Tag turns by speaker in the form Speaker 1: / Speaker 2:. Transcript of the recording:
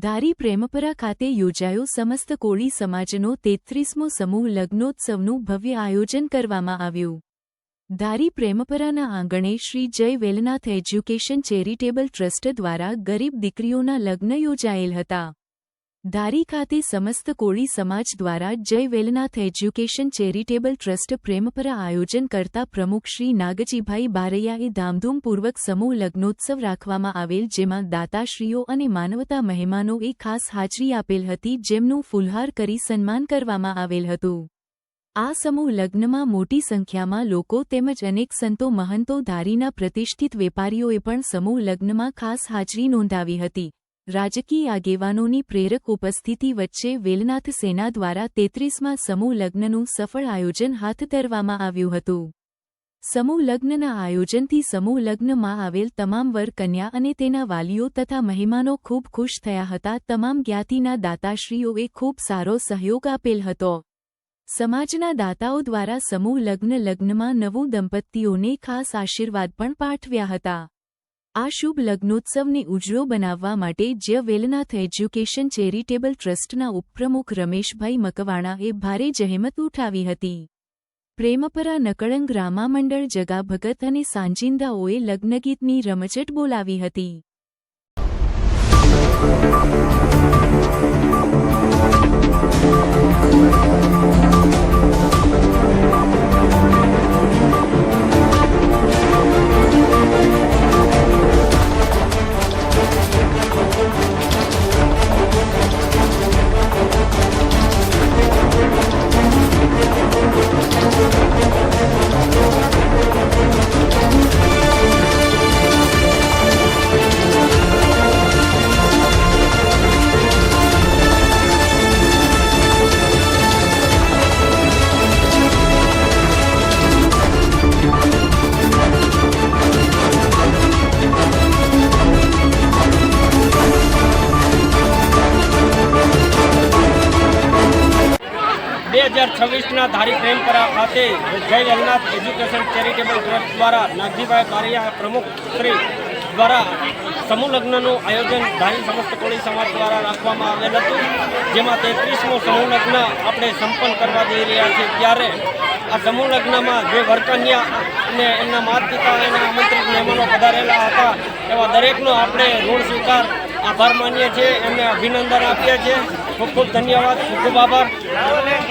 Speaker 1: ધારી પ્રેમપરા ખાતે યોજાયો સમસ્ત કોળી સમાજનો 33મો સમૂહ લગ્નોત્સવનું ભવ્ય આયોજન કરવામાં આવ્યું। ધારી પ્રેમપરાના આંગણે શ્રી જય વેલનાથ એજ્યુકેશન ચેરિટેબલ ટ્રસ્ટ દ્વારા ગરીબ દીકરીઓના લગ્ન યોજાયેલ હતા। ધારી ખાતે સમસ્ત કોળી સમાજ દ્વારા જય Velnath education charitable trust Prempara આયોજન કરતા પ્રમુખ શ્રી નાગજીભાઈ બારૈયાએ ધામધૂમપૂર્વક સમૂહ લગ્નોત્સવ રાખવામાં આવેલ, જેમાં દાતાશ્રીઓ અને માનવતા મહેમાનોએ ખાસ હાજરી આપેલ હતી, જેમનું ફૂલહાર કરી સન્માન કરવામાં આવેલ હતું। આ સમૂહ લગ્નમાં મોટી સંખ્યામાં લોકો તેમજ અનેક સંતો મહંતો ધારીના પ્રતિષ્ઠિત વેપારીઓએ પણ સમૂહ લગ્નમાં ખાસ હાજરી નોંધાવી હતી। રાજકીય આગેવાનોની પ્રેરક ઉપસ્થિતિ વચ્ચે વેલનાથ સેના દ્વારા 33મા સમૂહ લગ્નનું સફળ આયોજન હાથ ધરવામાં આવ્યું હતું। સમૂહ લગ્નના આયોજનથી સમૂહ લગ્નમાં આવેલ તમામ વર કન્યા અને તેના વાલીઓ તથા મહેમાનો ખૂબ ખુશ થયા હતા। તમામ જ્ઞાતિના દાતાશ્રીઓએ ખૂબ સારો સહયોગ આપેલ હતો। સમાજના દાતાઓ દ્વારા સમૂહ લગ્નમાં નવું દંપતીઓને ખાસ આશીર્વાદ પણ પાઠવ્યા હતા। આ શુભ લગ્નોત્સવને ઉજળો બનાવવા માટે જય વેલનાથ એજ્યુકેશન ચેરિટેબલ ટ્રસ્ટના ઉપપ્રમુખ રમેશભાઈ મકવાણાએ ભારે જહેમત ઉઠાવી હતી। પ્રેમપરા નકળંગ રામા મંડળ જગા ભગત અને સાંજિંદાઓએ લગ્નગીતની રમઝટ બોલાવી હતી।
Speaker 2: ધારી પ્રેમપરા ખાતે જય વેલનાથ એજ્યુકેશન ચેરિટેબલ ટ્રસ્ટ દ્વારા નાગજીભાઈ બારૈયા પ્રમુખ શ્રી દ્વારા સમૂહ લગ્નનું આયોજન ધારી સમસ્ત કોળી સમાજ દ્વારા રાખવામાં આવેલ હતું, જેમાં 33મો સમૂહ લગ્ન આપણે સંપન્ન કરવા જઈ રહ્યા છીએ। ત્યારે આ સમૂહ લગ્નમાં જે વરકન્યા અને એમના માતા પિતા અને આમંત્રિત મહેમાનો પધારેલા હતા, એવા દરેકનો આપણે ઋણ સ્વીકાર આભાર માનીએ છીએ, એમને અભિનંદન આપીએ છીએ। ખૂબ ખૂબ ધન્યવાદ, ખૂબ ખૂબ આભાર।